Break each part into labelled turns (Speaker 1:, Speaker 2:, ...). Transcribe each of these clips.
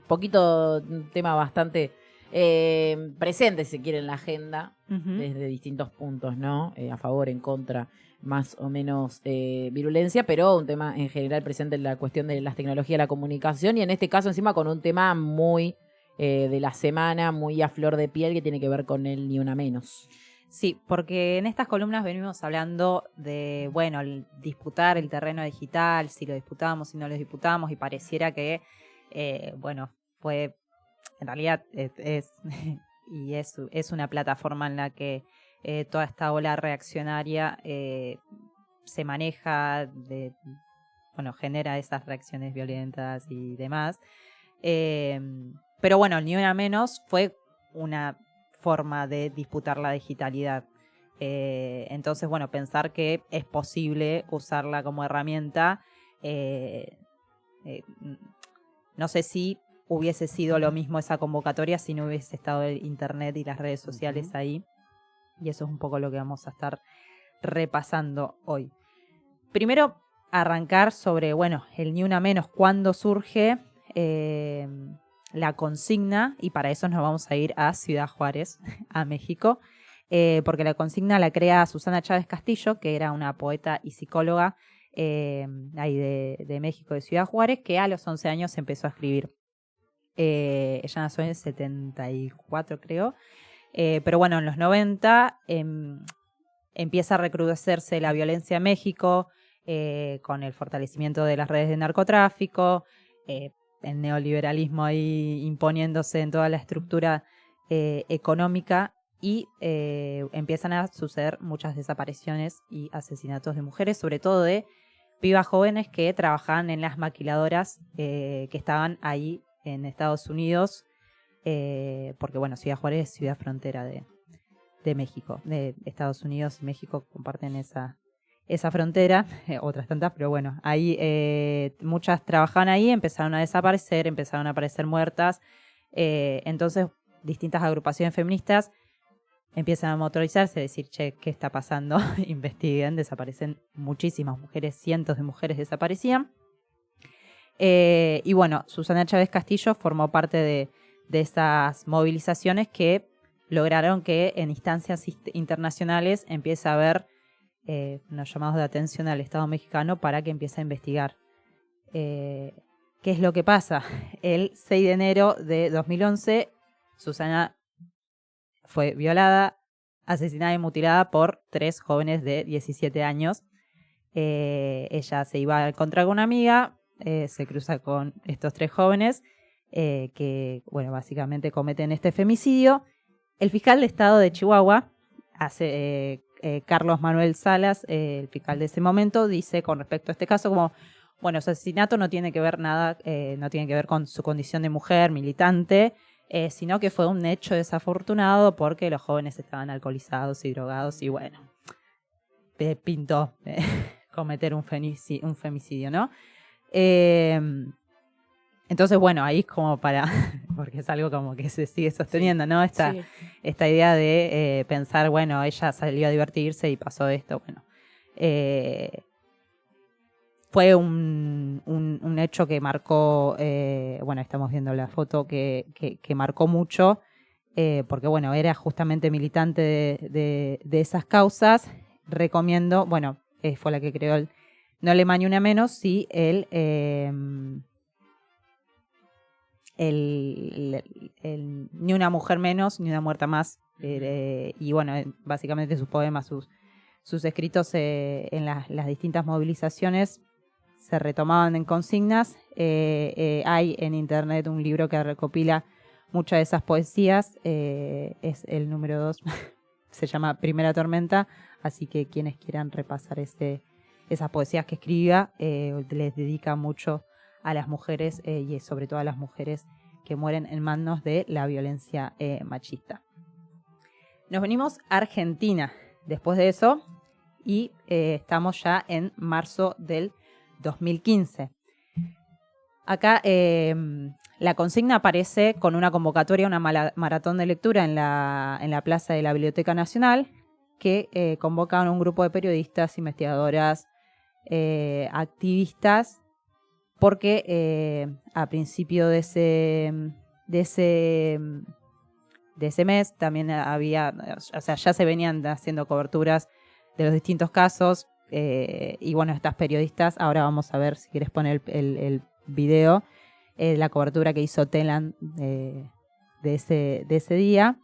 Speaker 1: poquito, un tema bastante presente, si se quiere, en la agenda, desde distintos puntos, ¿no? A favor, en contra, más o menos virulencia, pero un tema en general presente en la cuestión de las tecnologías de la comunicación, y en este caso encima con un tema muy de la semana, muy a flor de piel, que tiene que ver con el Ni Una Menos.
Speaker 2: Sí, porque en estas columnas venimos hablando de, bueno, disputar el terreno digital, si lo disputamos, si no lo disputamos, y pareciera que, fue, en realidad es una plataforma en la que toda esta ola reaccionaria se maneja, genera esas reacciones violentas y demás. Pero bueno, Ni Una Menos fue una forma de disputar la digitalidad. Entonces, pensar que es posible usarla como herramienta, no sé si hubiese sido lo mismo esa convocatoria si no hubiese estado el internet y las redes sociales ahí. Y eso es un poco lo que vamos a estar repasando hoy. Primero, arrancar sobre, el Ni Una Menos, cuándo surge la consigna, y para eso nos vamos a ir a Ciudad Juárez, a México, porque la consigna la crea Susana Chávez Castillo, que era una poeta y psicóloga ahí de México, de Ciudad Juárez, que a los 11 años empezó a escribir. Ella nació en el 74, creo, pero en los 90 empieza a recrudecerse la violencia en México, con el fortalecimiento de las redes de narcotráfico, el neoliberalismo ahí imponiéndose en toda la estructura económica, y empiezan a suceder muchas desapariciones y asesinatos de mujeres, sobre todo de pibas jóvenes que trabajaban en las maquiladoras que estaban ahí en Estados Unidos, porque Ciudad Juárez es ciudad frontera de México, de Estados Unidos y México comparten esa frontera, otras tantas, pero ahí muchas trabajaban ahí, empezaron a desaparecer, empezaron a aparecer muertas, entonces distintas agrupaciones feministas empiezan a motorizarse, a decir, che, ¿qué está pasando? Investiguen, desaparecen muchísimas mujeres, cientos de mujeres desaparecían. Susana Chávez Castillo formó parte de esas movilizaciones que lograron que en instancias internacionales empiece a haber unos llamados de atención al Estado mexicano para que empiece a investigar. ¿Qué es lo que pasa? El 6 de enero de 2011, Susana fue violada, asesinada y mutilada por 3 jóvenes de 17 años. Ella se iba a encontrar con una amiga, se cruza con estos 3 jóvenes que, básicamente cometen este femicidio. El fiscal de Estado de Chihuahua, Carlos Manuel Salas, el fiscal de ese momento, dice con respecto a este caso como, su asesinato no tiene que ver nada, no tiene que ver con su condición de mujer militante, sino que fue un hecho desafortunado porque los jóvenes estaban alcoholizados y drogados y pintó cometer un femicidio, ¿no? Entonces, ahí es como porque es algo como que se sigue sosteniendo, ¿no? Esta idea de pensar, ella salió a divertirse y pasó esto, fue un hecho que marcó, estamos viendo la foto, que marcó mucho, porque era justamente militante de esas causas. Recomiendo, fue la que creó el No le Ni Una Menos, sí, el Ni Una Mujer Menos, Ni Una Muerta Más, y básicamente sus poemas, sus escritos en las distintas movilizaciones se retomaban en consignas. Hay en internet un libro que recopila muchas de esas poesías, es el número 2, se llama Primera Tormenta, así que quienes quieran repasar esas poesías que escribía, les dedica mucho a las mujeres y sobre todo a las mujeres que mueren en manos de la violencia machista. Nos venimos a Argentina después de eso y estamos ya en marzo del 2015. Acá la consigna aparece con una convocatoria, una maratón de lectura en la plaza de la Biblioteca Nacional, que convocan a un grupo de periodistas, investigadoras, activistas, porque a principio de ese mes también había, o sea, ya se venían haciendo coberturas de los distintos casos, y bueno, estas periodistas, ahora vamos a ver si quieres poner el video, la cobertura que hizo Telan de ese día,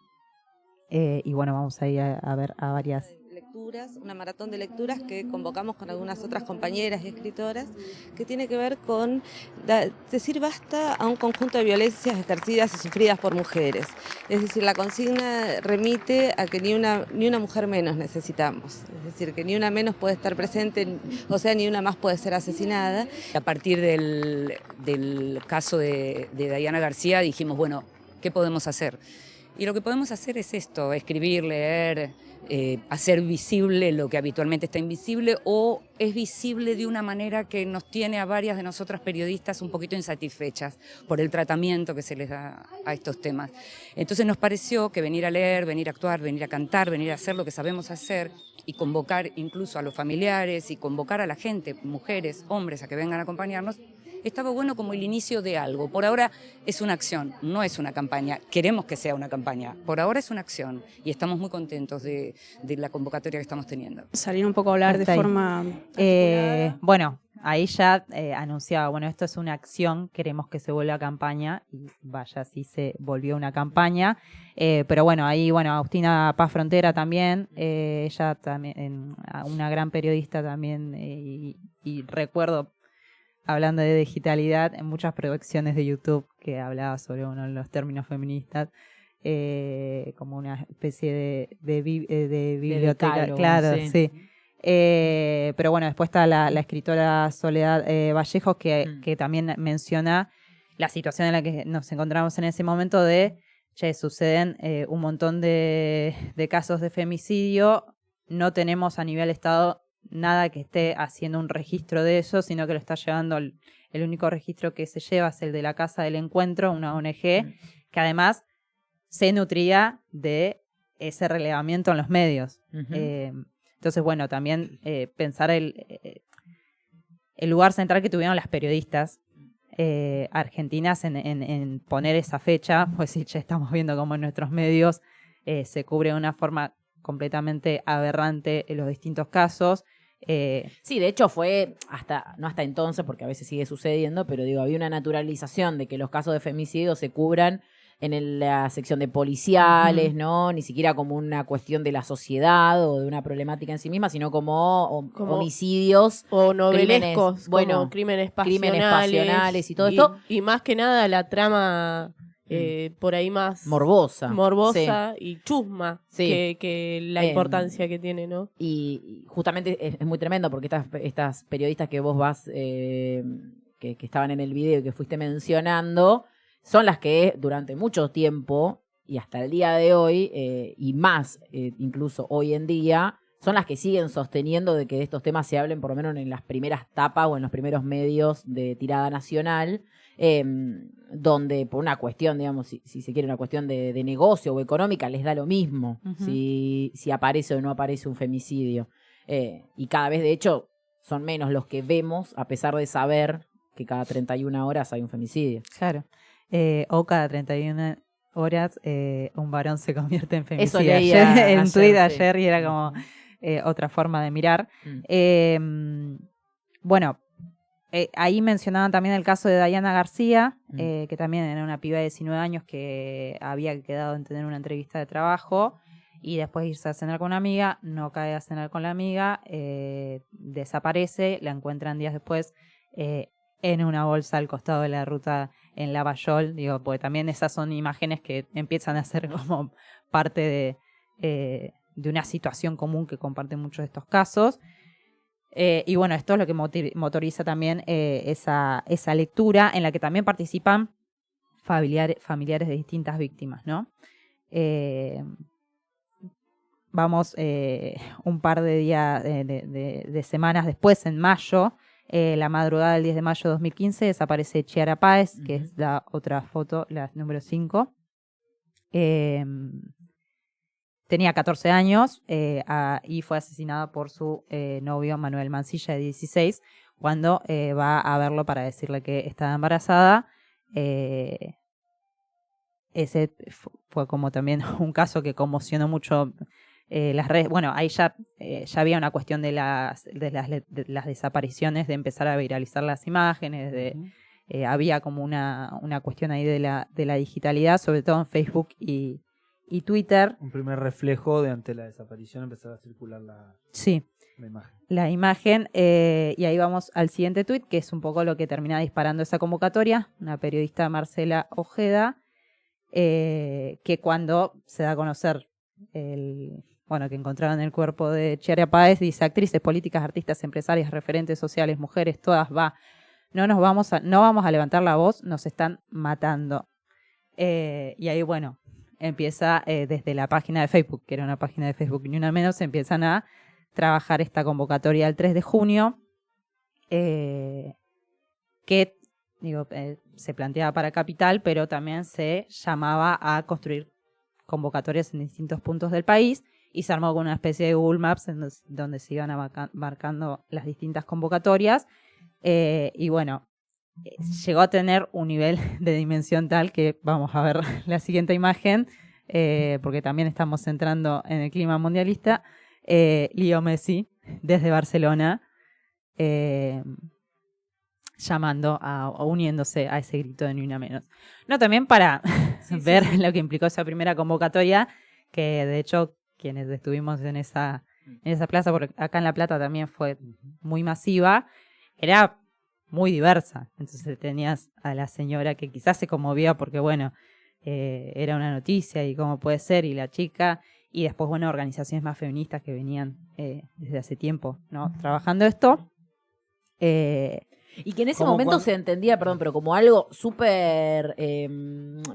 Speaker 2: y bueno, vamos a ir a ver a varias
Speaker 3: lecturas, una maratón de lecturas que convocamos con algunas otras compañeras y escritoras, que tiene que ver con decir basta a un conjunto de violencias ejercidas y sufridas por mujeres. Es decir, la consigna remite a que ni una mujer menos necesitamos. Es decir, que ni una menos puede estar presente, o sea, ni una más puede ser asesinada.
Speaker 4: A partir del caso de Dayana García dijimos, bueno, ¿qué podemos hacer? Y lo que podemos hacer es esto, escribir, leer, hacer visible lo que habitualmente está invisible o es visible de una manera que nos tiene a varias de nosotras periodistas un poquito insatisfechas por el tratamiento que se les da a estos temas. Entonces nos pareció que venir a leer, venir a actuar, venir a cantar, venir a hacer lo que sabemos hacer y convocar incluso a los familiares y convocar a la gente, mujeres, hombres, a que vengan a acompañarnos, estaba bueno como el inicio de algo. Por ahora es una acción, no es una campaña. Queremos que sea una campaña. Por ahora es una acción y estamos muy contentos de la convocatoria que estamos teniendo.
Speaker 5: Salir un poco a hablar de forma
Speaker 2: bueno, ahí ya anunciaba, bueno, esto es una acción, queremos que se vuelva campaña, y vaya, sí se volvió una campaña, pero bueno, ahí, bueno, Agustina Paz Frontera también, ella también, una gran periodista también, y recuerdo, hablando de digitalidad, en muchas producciones de YouTube que hablaba sobre uno de los términos feministas, como una especie de biblioteca,
Speaker 1: decálogo,
Speaker 2: claro, sí. Pero bueno, después está la escritora Soledad Vallejos que también menciona la situación en la que nos encontramos en ese momento de, suceden un montón de casos de femicidio, no tenemos a nivel Estado nada que esté haciendo un registro de eso, sino que lo está llevando, el único registro que se lleva es el de la Casa del Encuentro, una ONG, que además se nutría de ese relevamiento en los medios. Entonces, bueno, también pensar el lugar central que tuvieron las periodistas argentinas en poner esa fecha, pues sí, ya estamos viendo cómo en nuestros medios se cubre de una forma completamente aberrante en los distintos casos.
Speaker 1: Sí, de hecho fue no hasta entonces, porque a veces sigue sucediendo, pero digo, había una naturalización de que los casos de femicidio se cubran en la sección de policiales, ¿no? Ni siquiera como una cuestión de la sociedad o de una problemática en sí misma, sino como homicidios
Speaker 5: o novelescos,
Speaker 1: bueno,
Speaker 5: como crímenes
Speaker 1: pasionales y todo esto.
Speaker 5: Y más que nada la trama por ahí más
Speaker 1: morbosa
Speaker 5: sí. Y chusma, sí. que la importancia que tiene, ¿no?
Speaker 1: Y justamente es muy tremendo porque estas periodistas que vos vas, que estaban en el video y que fuiste mencionando, son las que durante mucho tiempo y hasta el día de hoy, y más incluso hoy en día, son las que siguen sosteniendo de que de estos temas se hablen por lo menos en las primeras tapas o en los primeros medios de tirada nacional, donde por una cuestión, digamos, si se quiere una cuestión de negocio o económica, les da lo mismo si aparece o no aparece un femicidio. Y cada vez, de hecho, son menos los que vemos, a pesar de saber que cada 31 horas hay un femicidio.
Speaker 2: Claro. O cada 31 horas un varón se convierte en femicida.
Speaker 1: Eso leía
Speaker 2: en
Speaker 1: ayer,
Speaker 2: Twitter ayer, y era como otra forma de mirar. Bueno, ahí mencionaban también el caso de Dayana García, que también era una piba de 19 años que había quedado en tener una entrevista de trabajo y después de irse a cenar con una amiga, no cae a cenar con la amiga, desaparece, la encuentran días después en una bolsa al costado de la ruta en Lavallol, digo, porque también esas son imágenes que empiezan a ser como parte de una situación común que comparten muchos de estos casos. Y bueno, esto es lo que motoriza también esa lectura, en la que también participan familiares de distintas víctimas, ¿no? Vamos un par de días, de semanas después, en mayo, la madrugada del 10 de mayo de 2015, desaparece Chiara Páez, que es la otra foto, la número 5. Tenía 14 años y fue asesinada por su novio Manuel Mancilla, de 16, cuando va a verlo para decirle que está embarazada. Ese fue como también un caso que conmocionó mucho las redes. Bueno, ahí ya había una cuestión de las desapariciones, de empezar a viralizar las imágenes, había como una cuestión ahí de la digitalidad, sobre todo en Facebook y Twitter.
Speaker 6: Un primer reflejo de ante la desaparición empezar a circular la imagen.
Speaker 2: La imagen, y ahí vamos al siguiente tuit, que es un poco lo que termina disparando esa convocatoria, una periodista, Marcela Ojeda, que cuando se da a conocer que encontraron el cuerpo de Chiara Páez, dice: actrices, políticas, artistas, empresarias, referentes sociales, mujeres, todas, no vamos a levantar la voz, nos están matando. Y ahí, bueno, empieza desde la página de Facebook, que era una página de Facebook ni una menos, empiezan a trabajar esta convocatoria del 3 de junio, que se planteaba para Capital, pero también se llamaba a construir convocatorias en distintos puntos del país, y se armó con una especie de Google Maps donde se iban marcando las distintas convocatorias, y bueno, llegó a tener un nivel de dimensión tal que vamos a ver la siguiente imagen, porque también estamos entrando en el clima mundialista. Leo Messi desde Barcelona, llamando o uniéndose a ese grito de ni una menos. No, también para ver lo que implicó esa primera convocatoria, que de hecho quienes estuvimos en esa plaza, porque acá en La Plata también fue muy masiva, era muy diversa. Entonces tenías a la señora que quizás se conmovía porque, bueno, era una noticia y cómo puede ser, y la chica, y después, bueno, organizaciones más feministas que venían desde hace tiempo, ¿no?, trabajando esto.
Speaker 1: Y que en ese momento se entendía, pero como algo súper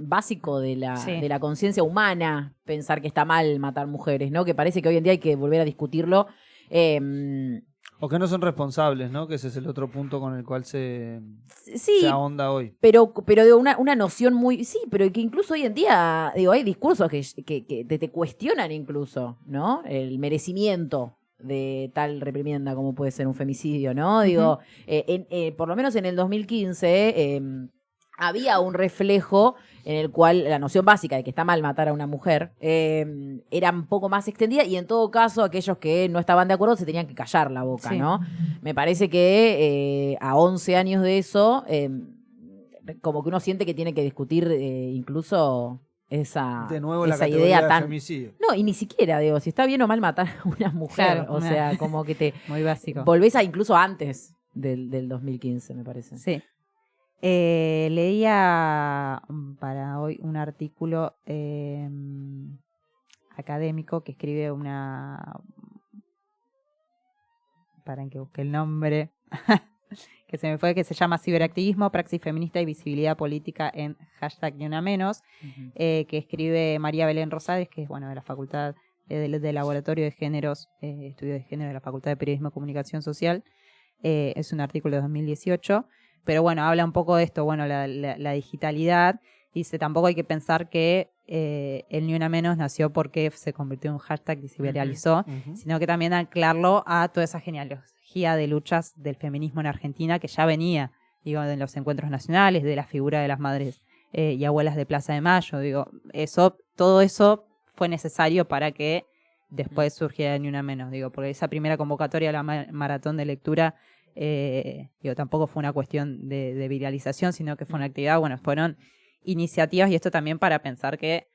Speaker 1: básico de la conciencia humana, pensar que está mal matar mujeres, ¿no? Que parece que hoy en día hay que volver a discutirlo.
Speaker 6: O que no son responsables, ¿no? Que ese es el otro punto con el cual se ahonda hoy.
Speaker 1: Pero digo, una noción muy... Sí, pero que incluso hoy en día, digo, hay discursos que te cuestionan incluso, ¿no? El merecimiento de tal reprimienda como puede ser un femicidio, ¿no? Digo, por lo menos en el 2015 había un reflejo en el cual la noción básica de que está mal matar a una mujer era un poco más extendida, y en todo caso aquellos que no estaban de acuerdo se tenían que callar la boca, ¿no? Me parece que a 11 años de eso, como que uno siente que tiene que discutir incluso esa idea tan...
Speaker 6: femicidio.
Speaker 1: No, y ni siquiera, digo, si está bien o mal matar a una mujer, o sea, como que te...
Speaker 2: Muy básico.
Speaker 1: Volvés a incluso antes del 2015, me parece.
Speaker 2: Sí. Leía para hoy un artículo académico que escribe para que busque el nombre, que se me fue, que se llama Ciberactivismo, Praxis Feminista y Visibilidad Política en #NiUnaMenos, que escribe María Belén Rosales, que es, bueno, de la Facultad del Laboratorio de Géneros, Estudio de Género de la Facultad de Periodismo y Comunicación Social. Es un artículo de 2018. Pero bueno, habla un poco de esto, bueno, la digitalidad. Dice, tampoco hay que pensar que el Ni Una Menos nació porque se convirtió en un hashtag y se viralizó, sino que también anclarlo a toda esa genealogía de luchas del feminismo en Argentina que ya venía, digo, de los encuentros nacionales, de la figura de las madres y abuelas de Plaza de Mayo. Digo, todo eso fue necesario para que después surgiera Ni Una Menos. Digo, porque esa primera convocatoria a la maratón de lectura, tampoco fue una cuestión de viralización, sino que fue una actividad, bueno, fueron iniciativas, y esto también para pensar que,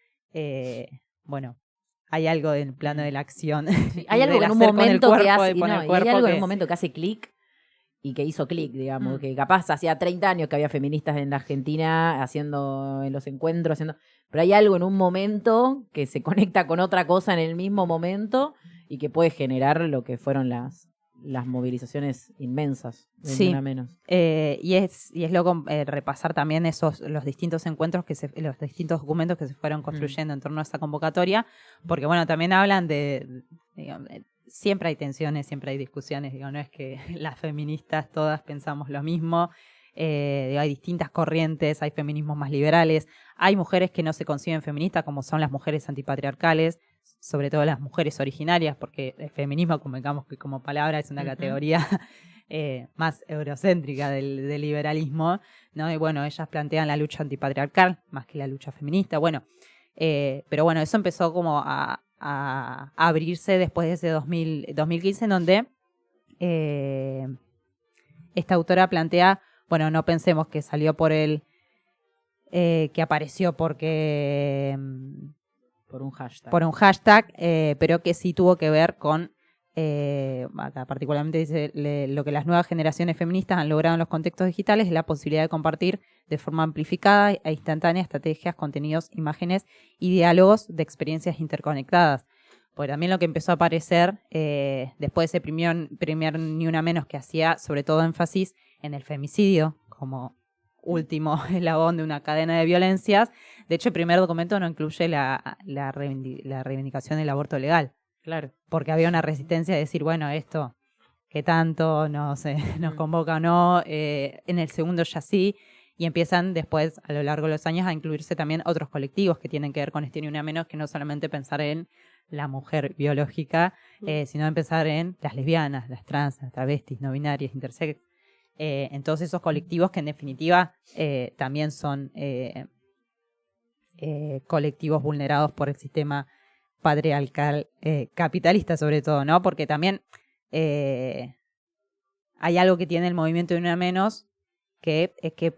Speaker 2: hay algo en el plano de la acción. Sí,
Speaker 1: hay algo en un momento que hace, hay algo en un momento que hace clic y que hizo clic, digamos, que capaz hacía 30 años que había feministas en la Argentina haciendo en los encuentros, pero hay algo en un momento que se conecta con otra cosa en el mismo momento y que puede generar lo que fueron las movilizaciones inmensas, de Ni Una Menos.
Speaker 2: Y es loco repasar también los distintos encuentros, los distintos documentos que se fueron construyendo en torno a esa convocatoria, porque bueno, también hablan digamos, siempre hay tensiones, siempre hay discusiones, digo, no es que las feministas todas pensamos lo mismo, hay distintas corrientes, hay feminismos más liberales, hay mujeres que no se conciben feministas, como son las mujeres antipatriarcales, sobre todo las mujeres originarias, porque el feminismo, convengamos que como palabra es una categoría más eurocéntrica del liberalismo, ¿no? Y bueno, ellas plantean la lucha antipatriarcal más que la lucha feminista. Bueno, pero bueno, eso empezó como a abrirse después de ese 2015, en donde esta autora plantea, bueno, no pensemos que salió por que apareció porque
Speaker 1: por un hashtag,
Speaker 2: pero que sí tuvo que ver con, acá particularmente dice, lo que las nuevas generaciones feministas han logrado en los contextos digitales es la posibilidad de compartir de forma amplificada e instantánea estrategias, contenidos, imágenes y diálogos de experiencias interconectadas. Porque también lo que empezó a aparecer después de ese primer Ni Una Menos, que hacía sobre todo énfasis en el femicidio como último eslabón de una cadena de violencias. De hecho, el primer documento no incluye la reivindicación del aborto legal.
Speaker 1: Claro.
Speaker 2: Porque había una resistencia de decir, bueno, esto, ¿qué tanto nos convoca o no? En el segundo ya sí. Y empiezan después, a lo largo de los años, a incluirse también otros colectivos que tienen que ver con este Ni Una Menos, que no solamente pensar en la mujer biológica, sino en pensar en las lesbianas, las trans, las travestis, no binarias, intersex. En todos esos colectivos que en definitiva también son colectivos vulnerados por el sistema patriarcal capitalista, sobre todo, ¿no? Porque también hay algo que tiene el movimiento de Una Menos que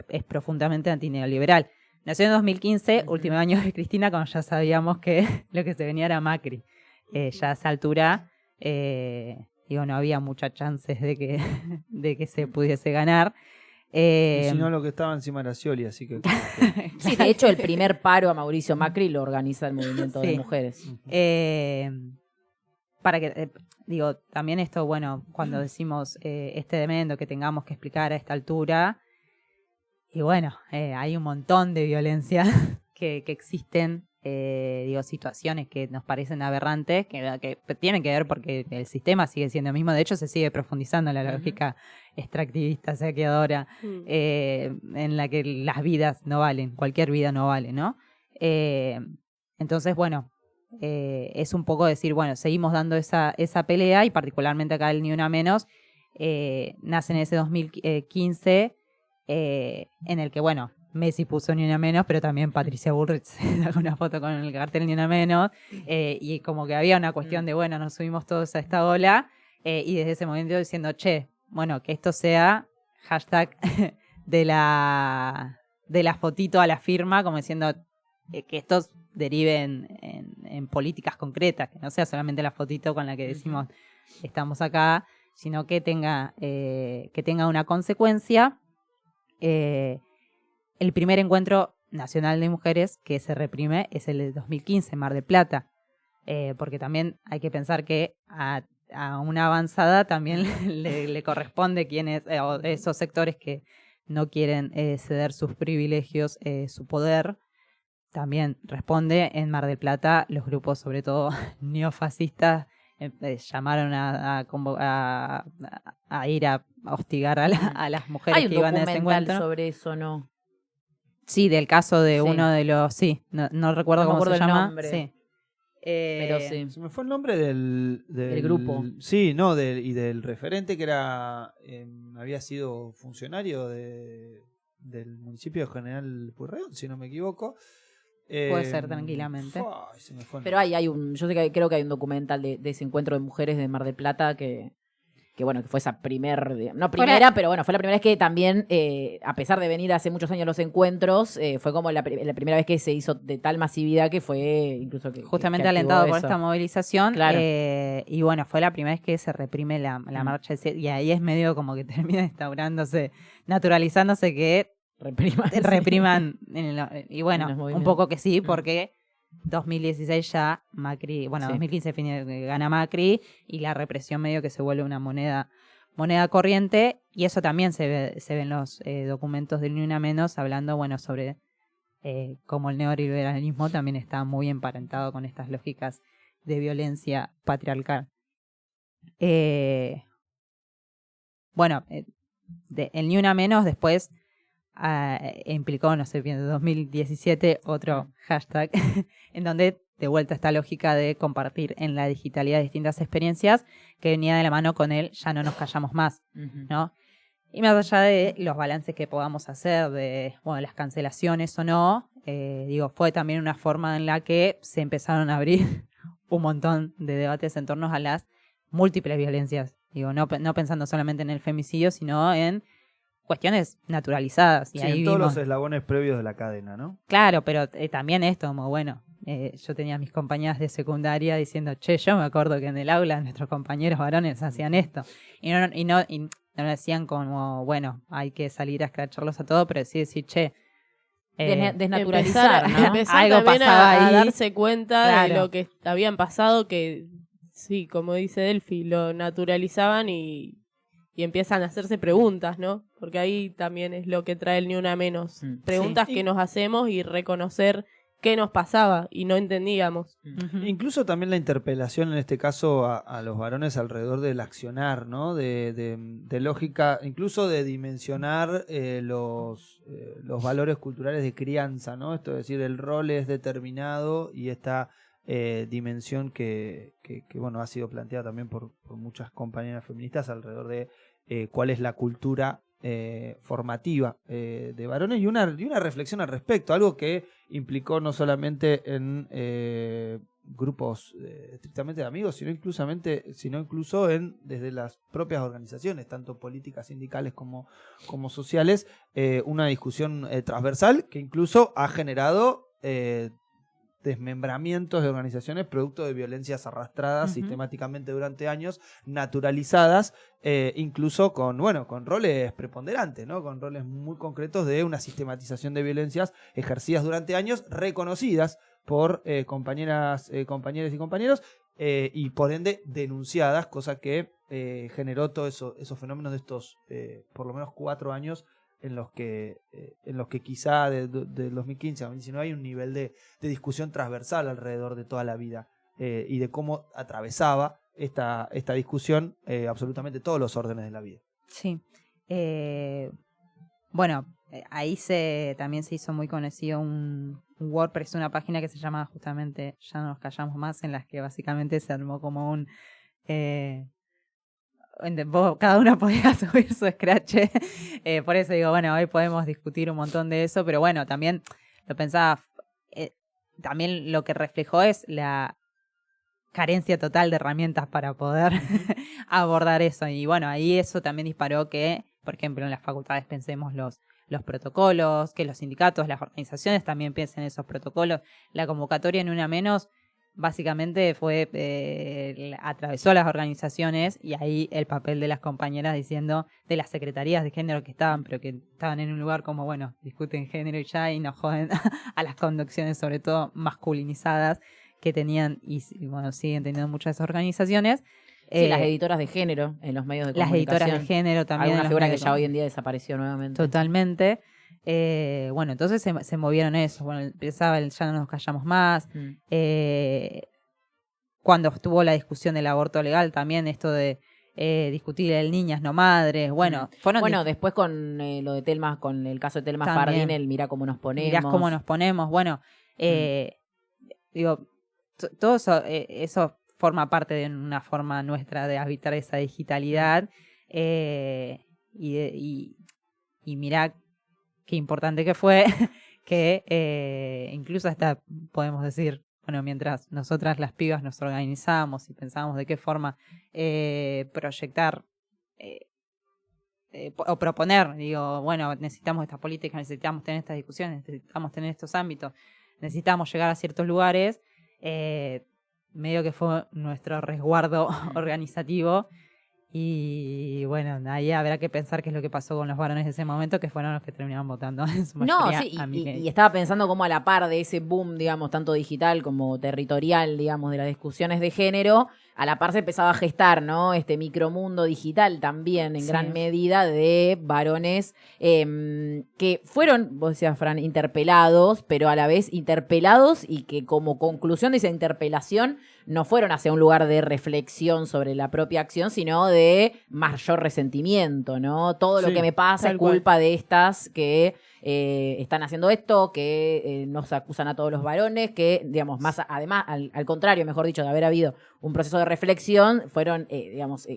Speaker 2: es profundamente antineoliberal. Nació en 2015, último año de Cristina, cuando ya sabíamos que lo que se venía era Macri. Ya a esa altura, no había muchas chances de que se pudiese ganar.
Speaker 6: Y si no, lo que estaba encima era Scioli, así que...
Speaker 1: Sí, de hecho, el primer paro a Mauricio Macri lo organiza el movimiento de mujeres.
Speaker 2: Para que, también esto, bueno, cuando decimos este demendo que tengamos que explicar a esta altura, y bueno, hay un montón de violencia que existen, situaciones que nos parecen aberrantes, que tienen que ver porque el sistema sigue siendo el mismo. De hecho, se sigue profundizando en la lógica extractivista, saqueadora, en la que las vidas no valen, cualquier vida no vale, ¿no? Entonces, bueno, es un poco decir, bueno, seguimos dando esa pelea, y particularmente acá el Ni Una Menos nace en ese 2015, en el que, bueno, Messi puso Ni Una Menos, pero también Patricia Bullrich sacó una foto con el cartel Ni Una Menos, y como que había una cuestión de, bueno, nos subimos todos a esta ola, y desde ese momento diciendo, bueno, que esto sea hashtag de la fotito a la firma, como diciendo que esto derive en políticas concretas, que no sea solamente la fotito con la que decimos estamos acá, sino que tenga una consecuencia. El primer encuentro nacional de mujeres que se reprime es el de 2015 en Mar del Plata, porque también hay que pensar que a una avanzada también le corresponde esos sectores que no quieren ceder sus privilegios, su poder. También responde en Mar del Plata los grupos, sobre todo neofascistas, llamaron a ir a hostigar a las mujeres que iban a ese encuentro.
Speaker 1: Hay un documental sobre eso, ¿no?
Speaker 2: Sí, del caso de uno de los... Sí, no recuerdo cómo se llama.
Speaker 1: Nombre.
Speaker 2: Sí.
Speaker 1: Pero sí.
Speaker 6: Se me fue el nombre del
Speaker 1: grupo.
Speaker 6: Sí, no, y del referente que había sido funcionario del municipio de General Pueyrredón, si no me equivoco.
Speaker 2: Puede ser tranquilamente.
Speaker 1: Pero yo creo que hay un documental de ese encuentro de mujeres de Mar del Plata que bueno, que fue esa pero bueno, fue la primera vez que también, a pesar de venir hace muchos años los encuentros, fue como la primera vez que se hizo de tal masividad que fue incluso que
Speaker 2: justamente
Speaker 1: que
Speaker 2: alentado por
Speaker 1: eso.
Speaker 2: esta movilización.
Speaker 1: Claro.
Speaker 2: Y bueno, fue la primera vez que se reprime la marcha, y ahí es medio como que termina instaurándose, naturalizándose que repriman y bueno, un poco que sí, porque 2016 ya Macri, 2015 gana Macri, y la represión medio que se vuelve una moneda corriente, y eso también se ve en los documentos del Ni Una Menos, hablando, bueno, sobre cómo el neoliberalismo también está muy emparentado con estas lógicas de violencia patriarcal. El Ni Una Menos después implicó, no sé bien, 2017 otro hashtag en donde de vuelta esta lógica de compartir en la digitalidad distintas experiencias que venía de la mano con él, ya no nos callamos más, ¿no? Y más allá de los balances que podamos hacer de, bueno, las cancelaciones o no, fue también una forma en la que se empezaron a abrir un montón de debates en torno a las múltiples violencias. No pensando solamente en el femicidio, sino en cuestiones naturalizadas. Y
Speaker 6: sí,
Speaker 2: ahí
Speaker 6: en todos los eslabones previos de la cadena, ¿no?
Speaker 2: Claro, pero también esto, como bueno, yo tenía a mis compañeras de secundaria diciendo, yo me acuerdo que en el aula nuestros compañeros varones hacían esto. Y no lo decían como, bueno, hay que salir a escracharlos a todos, pero sí decir,
Speaker 1: desnaturalizar, ¿no?
Speaker 5: Empezar
Speaker 2: algo
Speaker 5: también
Speaker 2: pasaba
Speaker 5: a
Speaker 2: ahí.
Speaker 5: darse cuenta
Speaker 2: Claro.
Speaker 5: de lo que habían pasado, que sí, como dice Delphi, lo naturalizaban y empiezan a hacerse preguntas, ¿no? Porque ahí también es lo que trae el Ni Una Menos. Preguntas
Speaker 6: Sí.
Speaker 5: que nos hacemos y reconocer qué nos pasaba y no entendíamos.
Speaker 6: Incluso también la interpelación en este caso a los varones alrededor del accionar, ¿no? De lógica, incluso de dimensionar los valores culturales de crianza, ¿no? Esto es decir, el rol es determinado y esta dimensión que bueno, ha sido planteada también por muchas compañeras feministas alrededor de cuál es la cultura formativa de varones y una reflexión al respecto, algo que implicó no solamente en grupos estrictamente de amigos, sino incluso desde las propias organizaciones, tanto políticas, sindicales como sociales, una discusión transversal que incluso ha generado desmembramientos de organizaciones producto de violencias arrastradas sistemáticamente durante años, naturalizadas, incluso con roles preponderantes, ¿no? Con roles muy concretos de una sistematización de violencias ejercidas durante años, reconocidas por compañeras, compañeros y compañeros, y por ende denunciadas, cosa que generó todos esos fenómenos de estos por lo menos 4 años en los que quizá del 2015 a 2019 hay un nivel de discusión transversal alrededor de toda la vida y de cómo atravesaba esta discusión absolutamente todos los órdenes de la vida.
Speaker 2: Sí. Ahí también se hizo muy conocido un WordPress, una página que se llama justamente Ya no nos callamos más, en las que básicamente se armó como un... cada una podía subir su scratch. Por eso digo, bueno, hoy podemos discutir un montón de eso, pero bueno, también lo pensaba, también lo que reflejó es la carencia total de herramientas para poder abordar eso. Y bueno, ahí eso también disparó que, por ejemplo, en las facultades pensemos los protocolos, que los sindicatos, las organizaciones también piensen en esos protocolos. La convocatoria Ni Una Menos básicamente atravesó las organizaciones y ahí el papel de las compañeras diciendo, de las secretarías de género que estaban, pero que estaban en un lugar como, bueno, discuten género y ya, y nos joden a las conducciones, sobre todo masculinizadas, que tenían y bueno, siguen teniendo muchas de esas organizaciones.
Speaker 1: Sí, las editoras de género en los medios de
Speaker 2: las
Speaker 1: comunicación.
Speaker 2: Las editoras de género también.
Speaker 1: Alguna figura que ya hoy en día desapareció nuevamente.
Speaker 2: Totalmente. Bueno, entonces se movieron eso. Bueno, empezaba el Ya no nos callamos más. Cuando estuvo la discusión del aborto legal, también esto de discutir el niñas no madres. Bueno,
Speaker 1: después con lo de Telma, con el caso de Telma
Speaker 2: también.
Speaker 1: Fardín, el mirá cómo nos ponemos.
Speaker 2: Mirá cómo nos ponemos. Bueno, todo eso forma parte de una forma nuestra de habitar esa digitalidad. Y mirá qué importante que fue que incluso hasta podemos decir, bueno, mientras nosotras las pibas nos organizamos y pensábamos de qué forma proyectar o proponer, bueno, necesitamos estas políticas, necesitamos tener estas discusiones, necesitamos tener estos ámbitos, necesitamos llegar a ciertos lugares, medio que fue nuestro resguardo organizativo. Y bueno, ahí habrá que pensar qué es lo que pasó con los varones de ese momento, que fueron los que terminaron votando en su mayoría.
Speaker 1: Y estaba pensando cómo a la par de ese boom, digamos, tanto digital como territorial, digamos, de las discusiones de género, a la par se empezaba a gestar, ¿no? Este micromundo digital también, en gran medida, de varones que fueron, vos decías, Fran, interpelados, pero a la vez interpelados y que como conclusión de esa interpelación no fueron hacia un lugar de reflexión sobre la propia acción, sino de mayor resentimiento, ¿no? Todo lo que me pasa es culpa de estas que están haciendo esto, que nos acusan a todos los varones, que, digamos, más además, al contrario, mejor dicho, de haber habido un proceso de reflexión, fueron,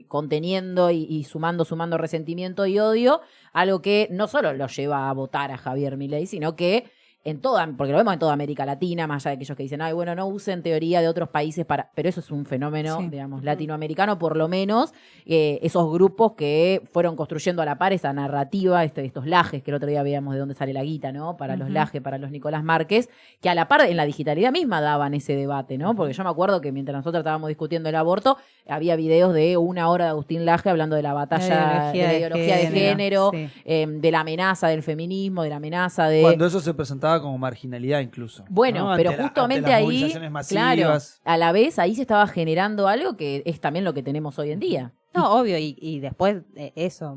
Speaker 1: conteniendo y sumando resentimiento y odio, algo que no solo lo lleva a votar a Javier Milei, sino que porque lo vemos en toda América Latina, más allá de aquellos que dicen, ay, bueno, no usen teoría de otros países pero eso es un fenómeno, digamos, latinoamericano, por lo menos, esos grupos que fueron construyendo a la par esa narrativa, estos lajes, que el otro día veíamos de dónde sale la guita, ¿no? Para los lajes, para los Nicolás Márquez, que a la par en la digitalidad misma daban ese debate, ¿no? Porque yo me acuerdo que mientras nosotros estábamos discutiendo el aborto, había videos de 1 hora de Agustín Laje hablando de la batalla de la ideología de género, de la amenaza del feminismo, de la amenaza de...
Speaker 6: Cuando eso se presentaba como marginalidad incluso.
Speaker 1: Bueno,
Speaker 6: ¿no?
Speaker 1: pero justamente ahí, claro,
Speaker 6: masivas.
Speaker 1: a la vez ahí se estaba generando algo que es también lo que tenemos hoy en día.
Speaker 2: No, obvio, y después eso,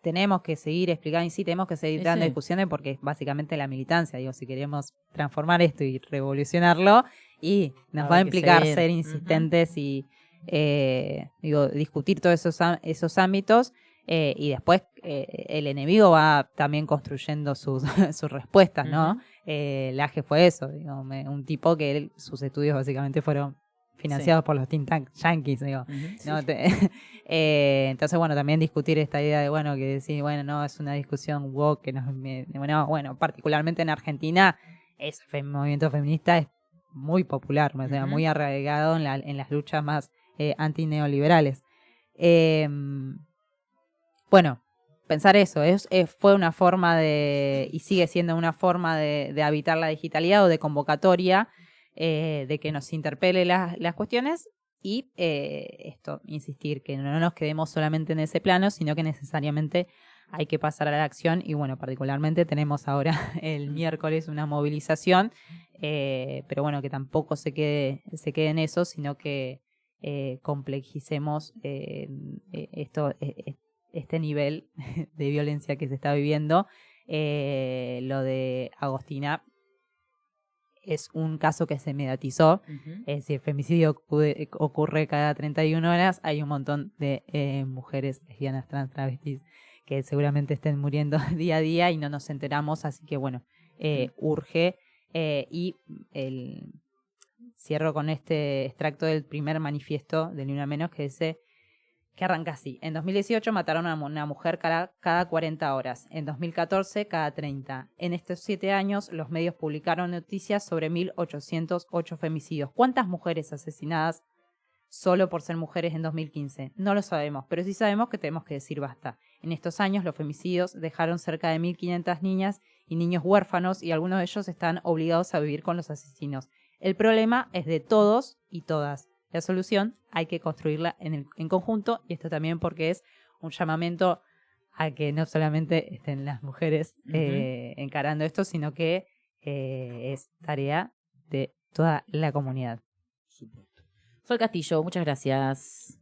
Speaker 2: tenemos que seguir explicando, y sí, tenemos que seguir dando discusiones porque es básicamente la militancia, digo, si queremos transformar esto y revolucionarlo, y nos va a implicar ser insistentes y, discutir todos esos ámbitos. Y después el enemigo va también construyendo sus respuestas, ¿no? Laje fue eso, digo, un tipo que sus estudios básicamente fueron financiados por los think tanks yankees, digo. ¿No? Entonces, bueno, también discutir esta idea de, bueno, que decir, bueno, no, es una discusión woke, que bueno, particularmente en Argentina, el movimiento feminista es muy popular, o sea, muy arraigado en las luchas más antineoliberales. Bueno, pensar eso, fue una forma y sigue siendo una forma de habitar la digitalidad o de convocatoria, de que nos interpele las cuestiones y insistir, que no nos quedemos solamente en ese plano, sino que necesariamente hay que pasar a la acción y bueno, particularmente tenemos ahora el miércoles una movilización, pero bueno, que tampoco se quede en eso, sino que complejicemos este nivel de violencia que se está viviendo. Lo de Agostina es un caso que se mediatizó. Es decir, femicidio ocurre cada 31 horas. Hay un montón de mujeres lesbianas, trans, travestis que seguramente estén muriendo día a día y no nos enteramos. Así que bueno, urge. Y cierro con este extracto del primer manifiesto de Ni Una Menos que dice... que arranca así. En 2018 mataron a una mujer cada 40 horas. En 2014, cada 30. En estos 7 años, los medios publicaron noticias sobre 1.808 femicidios. ¿Cuántas mujeres asesinadas solo por ser mujeres en 2015? No lo sabemos, pero sí sabemos que tenemos que decir basta. En estos años, los femicidios dejaron cerca de 1.500 niñas y niños huérfanos y algunos de ellos están obligados a vivir con los asesinos. El problema es de todos y todas. La solución hay que construirla en conjunto, y esto también porque es un llamamiento a que no solamente estén las mujeres encarando esto, sino que es tarea de toda la comunidad.
Speaker 1: Sol Castillo, muchas gracias.